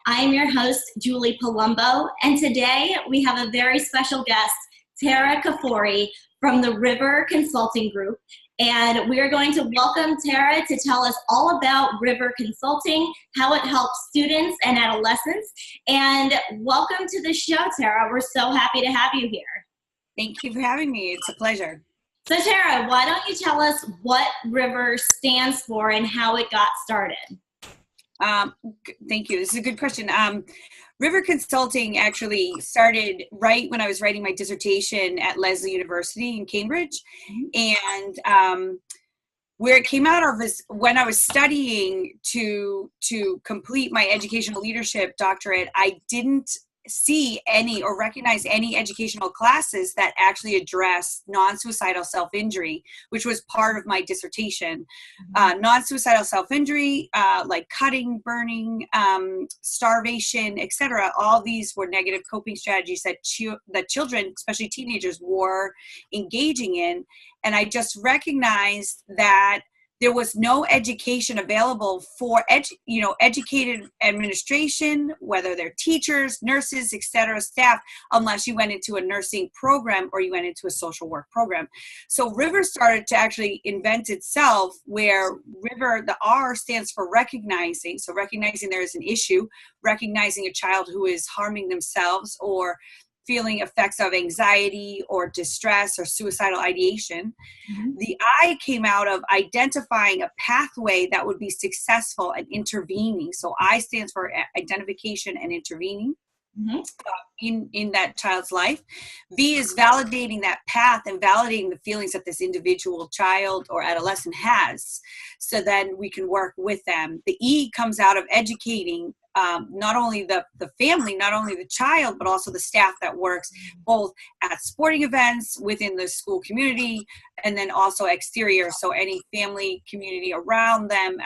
I am your host, Julie Palumbo, and today we have a very special guest, Tara Kfoury from the R.I.V.E.R Consulting Group, and we are going to welcome Tara to tell us all about R.I.V.E.R Consulting, how it helps students and adolescents, and welcome to the show, Tara. We're so happy to have you here. Thank you for having me. It's a pleasure. So Tara, why don't you tell us what R.I.V.E.R stands for and how it got started? Thank you. This is a good question. R.I.V.E.R Consulting actually started right when I was writing my dissertation at Lesley University in Cambridge. And where it came out of is when I was studying to complete my educational leadership doctorate, I didn't see any or recognize any educational classes that actually address non-suicidal self-injury, which was part of my dissertation. Non-suicidal self-injury, like cutting, burning, starvation, etc. All these were negative coping strategies that children, especially teenagers, were engaging in. And I just recognized that there was no education available for educated administration, whether they're teachers, nurses, etc., staff, unless you went into a nursing program or you went into a social work program. So R.I.V.E.R started to actually invent itself, where R.I.V.E.R, the R stands for recognizing. So recognizing there is an issue, recognizing a child who is harming themselves or feeling effects of anxiety or distress or suicidal ideation. The I came out of identifying a pathway that would be successful at intervening. So I stands for identification and intervening in that child's life. V is validating that path and validating the feelings that this individual child or adolescent has, so then we can work with them. The E comes out of educating not only the family, not only the child, but also the staff that works both at sporting events within the school community and then also exterior. So any family community around them,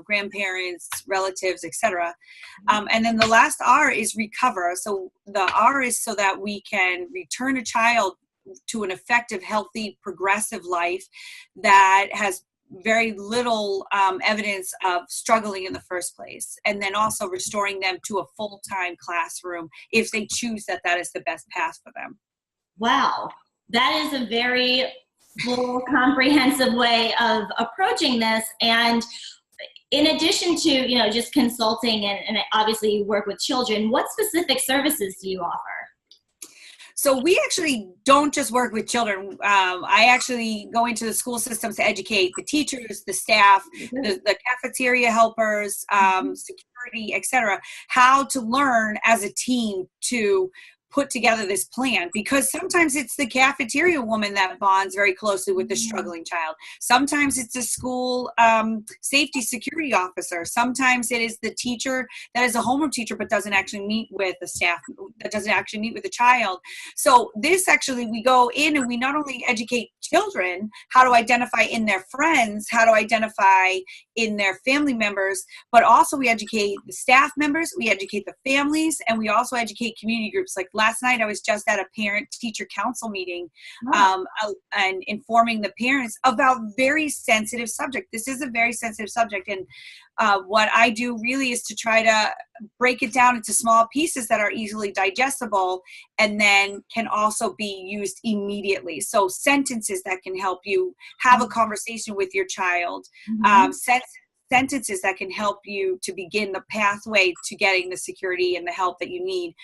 grandparents, relatives, etc. And then the last R is recover. So the R is so that we can return a child to an effective, healthy, progressive life that has very little evidence of struggling in the first place, and then also restoring them to a full-time classroom if they choose that is the best path for them. Wow, that is a very full, comprehensive way of approaching this. And in addition to just consulting and obviously you work with children, what specific services do you offer? So we actually don't just work with children. I actually go into the school systems to educate the teachers, the staff, the cafeteria helpers, security, etc., how to learn as a team to put together this plan, because sometimes it's the cafeteria woman that bonds very closely with the struggling child. Sometimes it's a school safety security officer. Sometimes it is the teacher that is a homeroom teacher but doesn't actually meet with the staff, that doesn't actually meet with the child. So this actually, we go in and we not only educate children how to identify in their friends, how to identify in their family members, but also we educate the staff members, we educate the families, and we also educate community groups. Like last night, I was just at a parent-teacher council meeting and informing the parents about very sensitive subject. This is a very sensitive subject, and what I do really is to try to break it down into small pieces that are easily digestible and then can also be used immediately. So sentences that can help you have a conversation with your child, sentences that can help you to begin the pathway to getting the security and the help that you need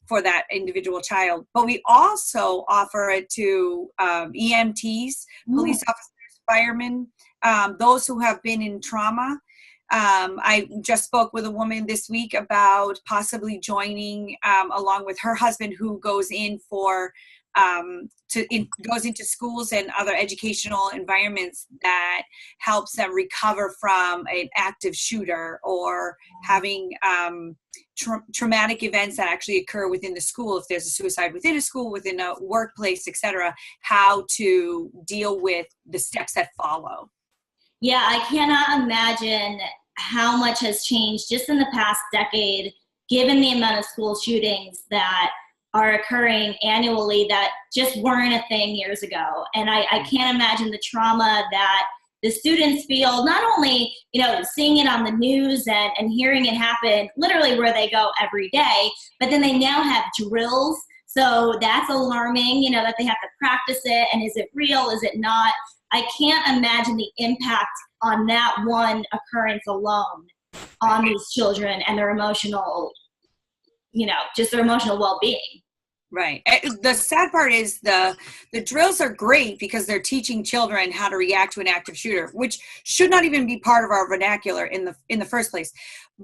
for that individual child. But we also offer it to EMTs, police officers, firemen, those who have been in trauma. I just spoke with a woman this week about possibly joining along with her husband, who goes in for goes into schools and other educational environments that helps them recover from an active shooter or having traumatic events that actually occur within the school. If there's a suicide within a school, within a workplace, etc., how to deal with the steps that follow. Yeah, I cannot imagine how much has changed just in the past decade, given the amount of school shootings that are occurring annually that just weren't a thing years ago. And I can't imagine the trauma that the students feel not only, seeing it on the news and hearing it happen literally where they go every day, but then they now have drills. So that's alarming, that they have to practice it. And is it real? Is it not? I can't imagine the impact on that one occurrence alone on these children and their emotional, just their emotional well-being. Right. The sad part is the drills are great because they're teaching children how to react to an active shooter, which should not even be part of our vernacular in the first place.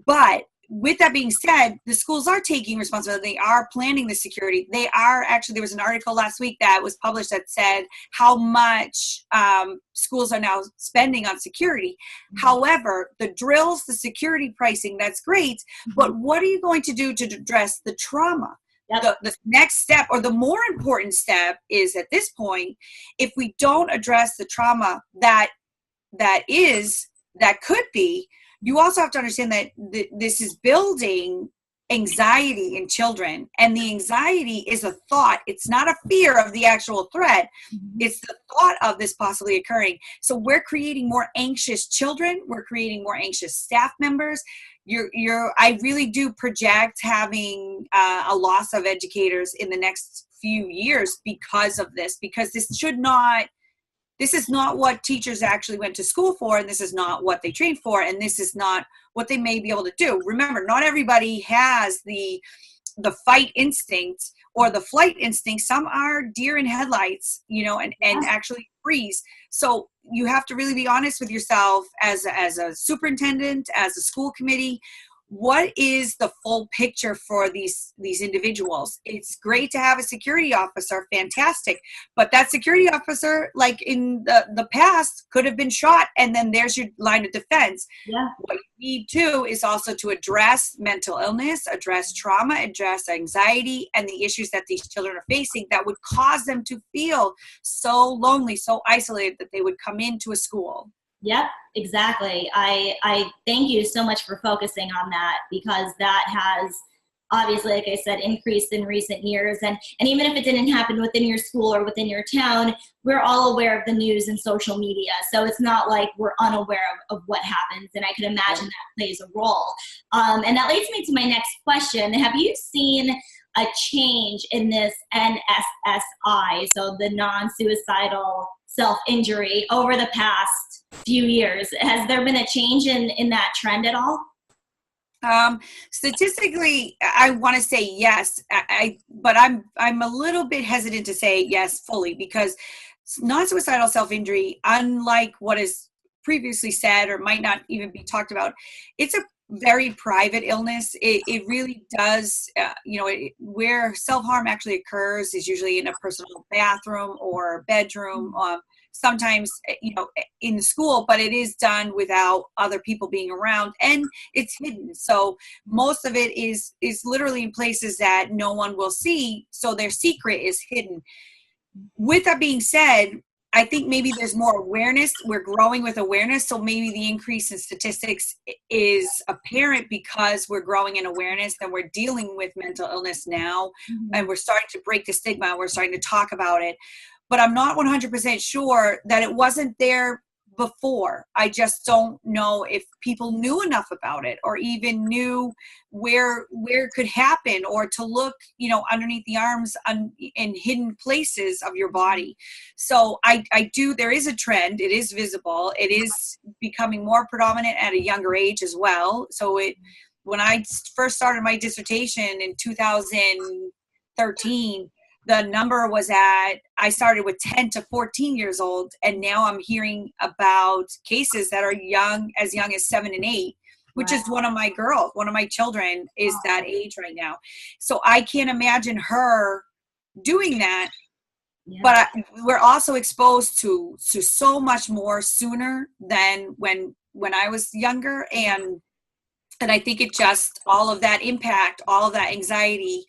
But with that being said, the schools are taking responsibility. They are planning the security. They are actually, there was an article last week that was published that said how much schools are now spending on security. Mm-hmm. However, the drills, the security pricing, that's great. Mm-hmm. But what are you going to do to address the trauma? Yep. The next step, or the more important step, is at this point, if we don't address the trauma that could be, you also have to understand that this is building anxiety in children. And the anxiety is a thought. It's not a fear of the actual threat. Mm-hmm. It's the thought of this possibly occurring. So we're creating more anxious children. We're creating more anxious staff members. I really do project having a loss of educators in the next few years because of this, because this is not what teachers actually went to school for, and this is not what they trained for, and this is not what they may be able to do. Remember, not everybody has the fight instinct or the flight instinct. Some are deer in headlights, and actually freeze. So you have to really be honest with yourself as a superintendent, as a school committee. What is the full picture for these individuals? It's great to have a security officer, fantastic. But that security officer, like in the past, could have been shot, and then there's your line of defense. Yeah. What you need to is also to address mental illness, address trauma, address anxiety, and the issues that these children are facing that would cause them to feel so lonely, so isolated that they would come into a school. Yep, exactly. I thank you so much for focusing on that, because that has obviously, like I said, increased in recent years. And even if it didn't happen within your school or within your town, we're all aware of the news and social media. So it's not like we're unaware of what happens. And I can imagine that plays a role. And that leads me to my next question. Have you seen a change in this NSSI, so the non-suicidal self-injury, over the past few years? Has there been a change in that trend at all? Statistically, I want to say yes, but I'm a little bit hesitant to say yes fully, because non-suicidal self-injury, unlike what is previously said or might not even be talked about, it's a very private illness. It really does, where self-harm actually occurs is usually in a personal bathroom or bedroom, sometimes, in school, but it is done without other people being around, and it's hidden. So most of it is literally in places that no one will see. So their secret is hidden. With that being said, I think maybe there's more awareness. We're growing with awareness. So maybe the increase in statistics is apparent because we're growing in awareness and we're dealing with mental illness now. Mm-hmm. And we're starting to break the stigma. We're starting to talk about it. But I'm not 100% sure that it wasn't there before. I just don't know if people knew enough about it, or even knew where it could happen, or to look, underneath the arms in hidden places of your body. So there is a trend. It is visible. It is becoming more predominant at a younger age as well. So when I first started my dissertation in 2013, the number was I started with 10 to 14 years old, and now I'm hearing about cases that are as young as 7 and 8, which is one of my children is that age right now. So I can't imagine her doing that. Yeah. But we're also exposed to so much more sooner than when I was younger. And I think it just, all of that impact, all of that anxiety,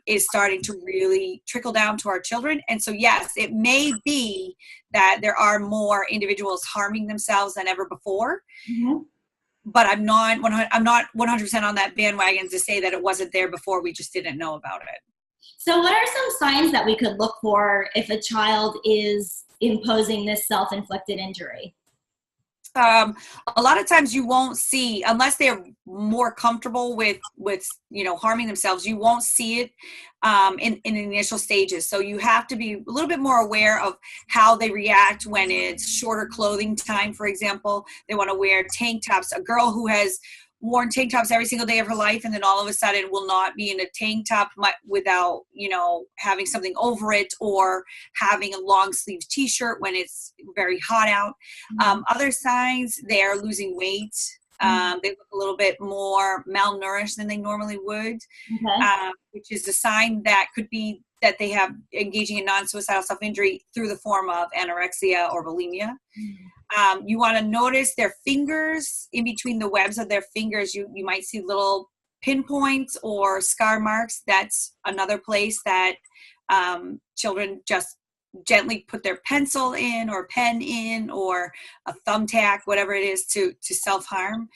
is starting to really trickle down to our children. And so, yes, it may be that there are more individuals harming themselves than ever before. Mm-hmm. But I'm not 100% on that bandwagon to say that it wasn't there before. We just didn't know about it. So what are some signs that we could look for if a child is imposing this self-inflicted injury? a lot of times you won't see, unless they're more comfortable with harming themselves, you won't see it in the initial stages. So you have to be a little bit more aware of how they react when it's shorter clothing time. For example, they want to wear tank tops. A girl who has worn tank tops every single day of her life and then all of a sudden will not be in a tank top without having something over it, or having a long sleeve t-shirt when it's very hot out. Other signs, they are losing weight. They look a little bit more malnourished than they normally would, which is a sign that could be that they have engaging in non-suicidal self-injury through the form of anorexia or bulimia. You want to notice their fingers. In between the webs of their fingers, you might see little pinpoints or scar marks. That's another place that children just gently put their pencil in or pen in or a thumbtack, whatever it is, to self-harm.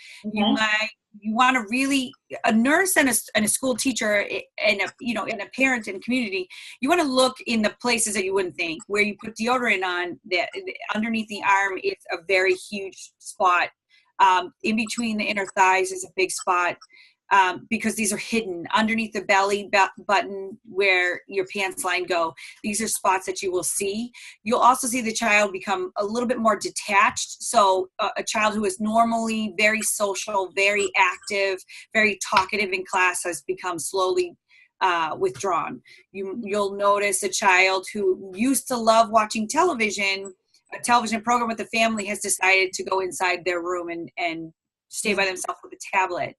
You want to really, a nurse and a school teacher and a parent and community, you want to look in the places that you wouldn't think. Where you put deodorant on, underneath the arm is a very huge spot. In between the inner thighs is a big spot. Because these are hidden underneath the belly button where your pants line go. These are spots that you will see. You'll also see the child become a little bit more detached. So a child who is normally very social, very active, very talkative in class has become slowly withdrawn. You'll notice a child who used to love watching television, a television program with the family, has decided to go inside their room and stay by themselves with a tablet.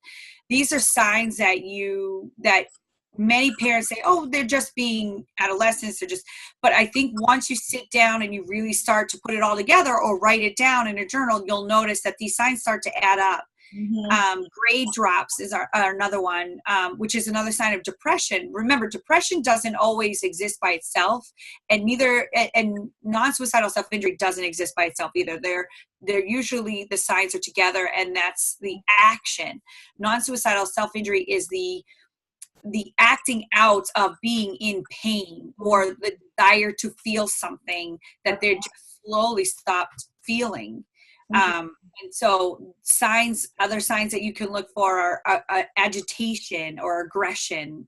These are signs that many parents say, oh, they're just being adolescents, but I think once you sit down and you really start to put it all together or write it down in a journal, you'll notice that these signs start to add up. Grade drops is another one, which is another sign of depression. Remember, depression doesn't always exist by itself, and non-suicidal self-injury doesn't exist by itself either. They're usually, the signs are together, and that's the action. Non-suicidal self-injury is the acting out of being in pain or the desire to feel something that they're just slowly stopped feeling. And so other signs that you can look for are agitation or aggression.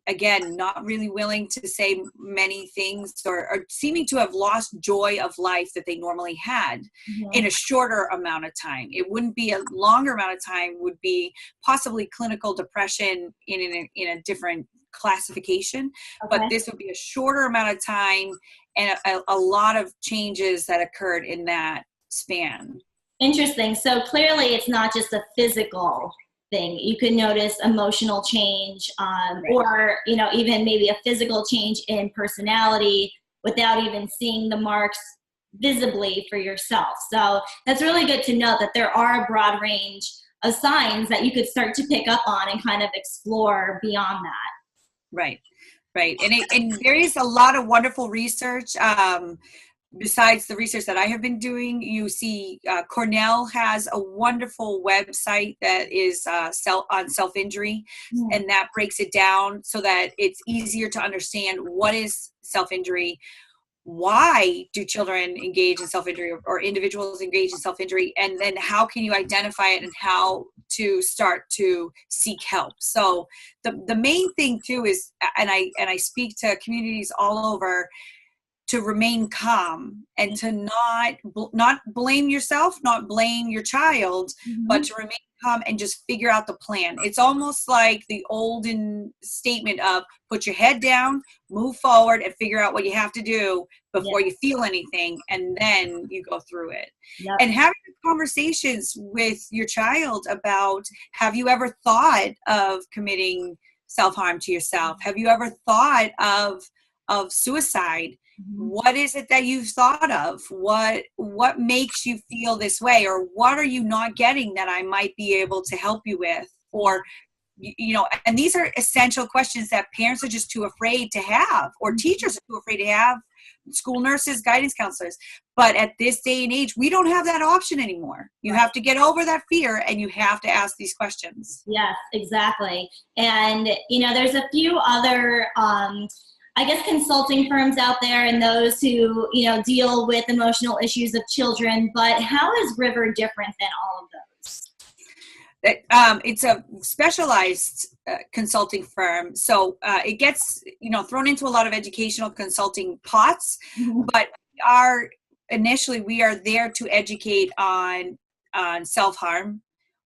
Again, not really willing to say many things, or seeming to have lost joy of life that they normally had in a shorter amount of time. It wouldn't be a longer amount of time, would be possibly clinical depression in a different classification, but this would be a shorter amount of time and a lot of changes that occurred in that span. Interesting. So clearly it's not just a physical thing. You can notice emotional change, or even maybe a physical change in personality without even seeing the marks visibly for yourself. So that's really good to know that there are a broad range of signs that you could start to pick up on and kind of explore beyond that. Right. And there is a lot of wonderful research. Besides the research that I have been doing, you see Cornell has a wonderful website that is on self-injury, and that breaks it down so that it's easier to understand what is self-injury, why do children engage in self-injury or individuals engage in self-injury, and then how can you identify it and how to start to seek help. So the main thing too is, and I speak to communities all over, to remain calm and to not blame yourself, not blame your child, but to remain calm and just figure out the plan. It's almost like the olden statement of put your head down, move forward, and figure out what you have to do before you feel anything, and then you go through it. And having conversations with your child about, have you ever thought of committing self-harm to yourself? Have you ever thought of suicide? What is it that you've thought of? What makes you feel this way? Or what are you not getting that I might be able to help you with? Or, and these are essential questions that parents are just too afraid to have, or teachers are too afraid to have, school nurses, guidance counselors. But at this day and age, we don't have that option anymore. You have to get over that fear, and you have to ask these questions. Yes, exactly. And, there's a few other I guess, consulting firms out there and those who, deal with emotional issues of children, but how is R.I.V.E.R different than all of those? It's a specialized consulting firm, so it gets thrown into a lot of educational consulting pots. Mm-hmm. But initially we are there to educate on self-harm,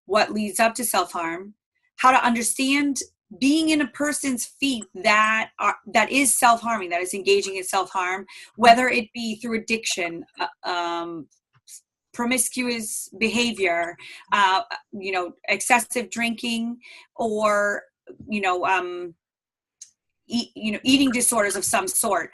what leads up to self-harm, how to understand being in a person's feet that is self-harming, that is engaging in self-harm, whether it be through addiction, promiscuous behavior, excessive drinking, or eating disorders of some sort.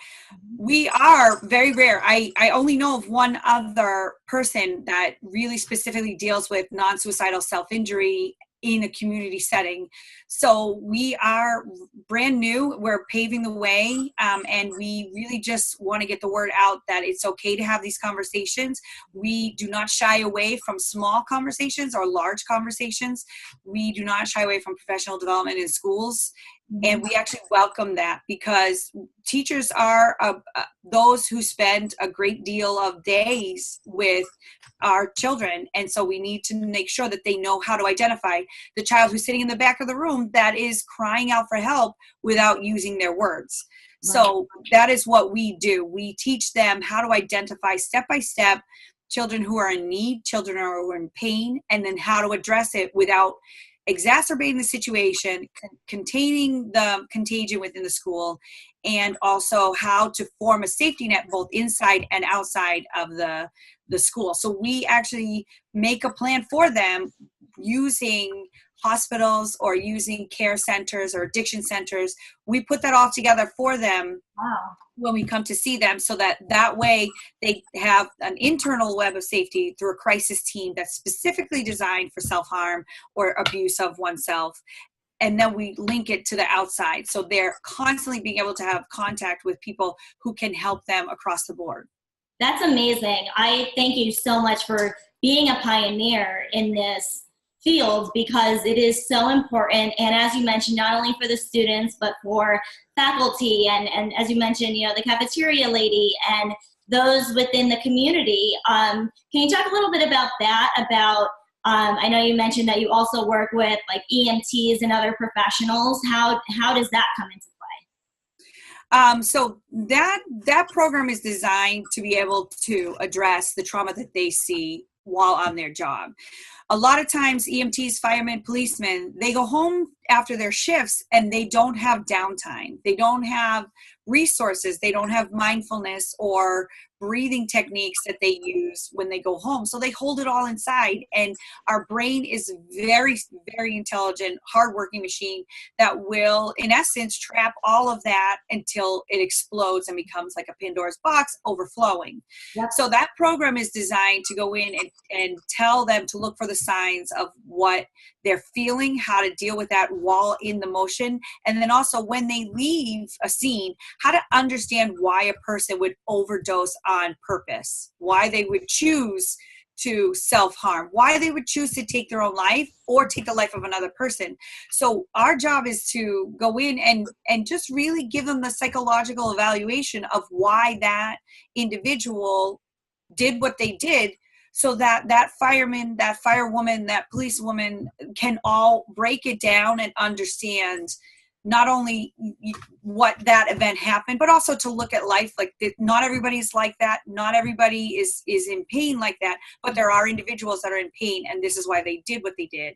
We are very rare. I only know of one other person that really specifically deals with non-suicidal self-injury in a community setting. So we are brand new. We're paving the way, and we really just want to get the word out that it's okay to have these conversations. We do not shy away from small conversations or large conversations. We do not shy away from professional development in schools. And we actually welcome that, because teachers are those who spend a great deal of days with our children. And so we need to make sure that they know how to identify the child who's sitting in the back of the room that is crying out for help without using their words. Right. So that is what we do. We teach them how to identify step by step children who are in need, children who are in pain, and then how to address it without exacerbating the situation, containing the contagion within the school, and also how to form a safety net both inside and outside of the school. So we actually make a plan for them using hospitals or using care centers or addiction centers. We put that all together for them. Wow. When we come to see them, so that way they have an internal web of safety through a crisis team that's specifically designed for self-harm or abuse of oneself. And then we link it to the outside. So they're constantly being able to have contact with people who can help them across the board. That's amazing. I thank you so much for being a pioneer in this field, because it is so important. And as you mentioned, not only for the students, but for faculty, and as you mentioned, the cafeteria lady and those within the community. Can you talk a little bit about that? I know you mentioned that you also work with like EMTs and other professionals. How does that come into play? So that program is designed to be able to address the trauma that they see while on their job. A lot of times EMTs, firemen, policemen, they go home after their shifts and they don't have downtime. They don't have resources. They don't have mindfulness or breathing techniques that they use when they go home. So they hold it all inside. And our brain is a very, very intelligent, hardworking machine that will, in essence, trap all of that until it explodes and becomes like a Pandora's box overflowing. Yep. So that program is designed to go in and tell them to look for the signs of what they're feeling, how to deal with that while in the motion. And then also when they leave a scene, how to understand why a person would overdose on purpose, why they would choose to self-harm, why they would choose to take their own life or take the life of another person. So our job is to go in and just really give them the psychological evaluation of why that individual did what they did, so that fireman, that firewoman, that policewoman can all break it down and understand not only what that event happened, but also to look at life like that. Not everybody is like that. Not everybody is in pain like that, but there are individuals that are in pain, and this is why they did what they did.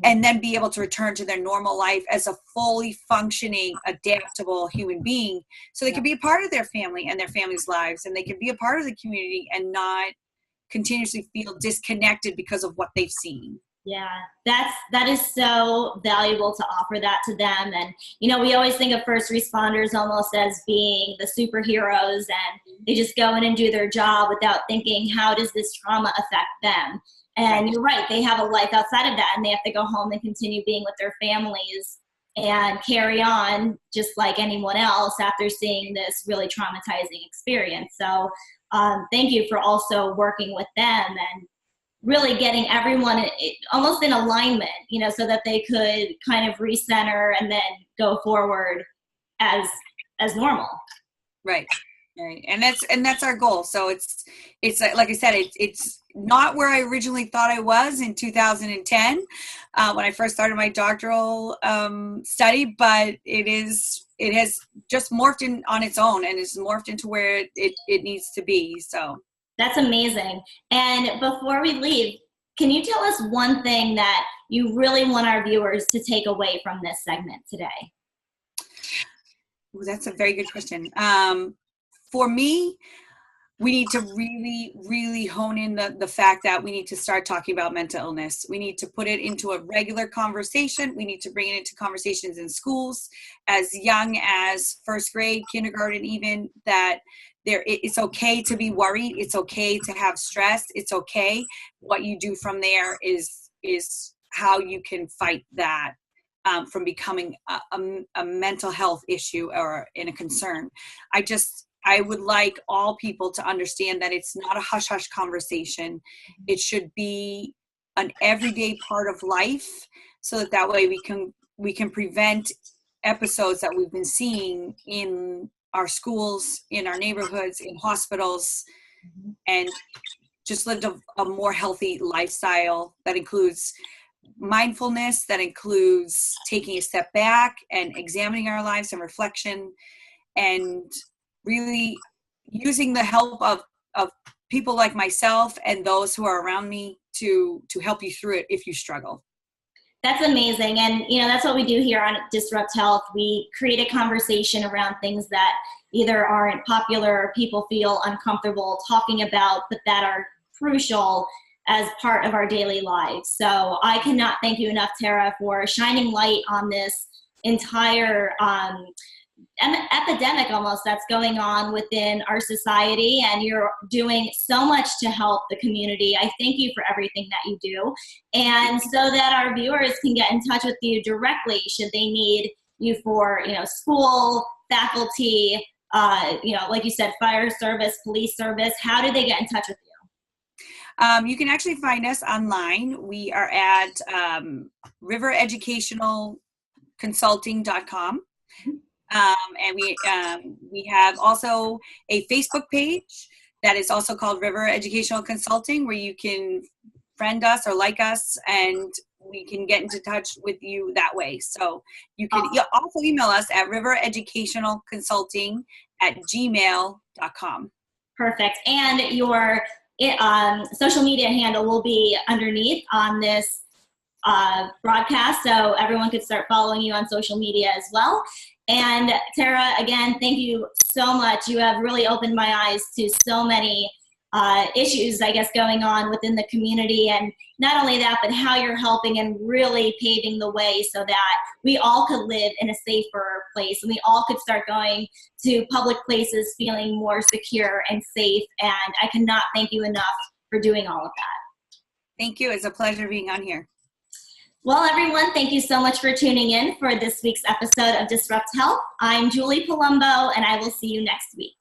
And then be able to return to their normal life as a fully functioning, adaptable human being, so they can be a part of their family and their family's lives, and they can be a part of the community and not continuously feel disconnected because of what they've seen. Yeah, that is so valuable to offer that to them. And, we always think of first responders almost as being the superheroes, and they just go in and do their job without thinking, how does this trauma affect them? And you're right, they have a life outside of that, and they have to go home and continue being with their families and carry on just like anyone else after seeing this really traumatizing experience. So thank you for also working with them and really getting everyone almost in alignment, so that they could kind of recenter and then go forward as as normal. Right. Right. And that's our goal. So it's like I said, it's not where I originally thought I was in 2010 when I first started my doctoral study, but it has just morphed in on its own, and it's morphed into where it needs to be. So that's amazing. And before we leave, can you tell us one thing that you really want our viewers to take away from this segment today? Ooh, that's a very good question. For me, we need to really, really hone in the fact that we need to start talking about mental illness. We need to put it into a regular conversation. We need to bring it into conversations in schools as young as first grade, kindergarten even, that it's okay to be worried. It's okay to have stress. It's okay. What you do from there is how you can fight that from becoming a mental health issue or in a concern. I would like all people to understand that it's not a hush-hush conversation. It should be an everyday part of life, so that way we can prevent episodes that we've been seeing in our schools, in our neighborhoods, in hospitals, and just live a more healthy lifestyle that includes mindfulness, that includes taking a step back and examining our lives and reflection, and really using the help of people like myself and those who are around me to help you through it if you struggle. That's amazing. And, that's what we do here on Disrupt Health. We create a conversation around things that either aren't popular or people feel uncomfortable talking about, but that are crucial as part of our daily lives. So I cannot thank you enough, Tara, for shining light on this entire epidemic almost that's going on within our society, and you're doing so much to help the community. I thank you for everything that you do. And so that our viewers can get in touch with you directly should they need you for, school, faculty, like you said, fire service, police service, how do they get in touch with you? You can actually find us online. We are at rivereducationalconsulting.com. And we have also a Facebook page that is also called R.I.V.E.R Educational Consulting, where you can friend us or like us, and we can get into touch with you that way. So you can also email us at rivereducationalconsulting@gmail.com. Perfect. And your social media handle will be underneath on this broadcast, so everyone could start following you on social media as well. And Tara, again, thank you so much. You have really opened my eyes to so many issues, I guess, going on within the community. And not only that, but how you're helping and really paving the way so that we all could live in a safer place, and we all could start going to public places feeling more secure and safe. And I cannot thank you enough for doing all of that. Thank you. It's a pleasure being on here. Well, everyone, thank you so much for tuning in for this week's episode of Disrupt Health. I'm Julie Palumbo, and I will see you next week.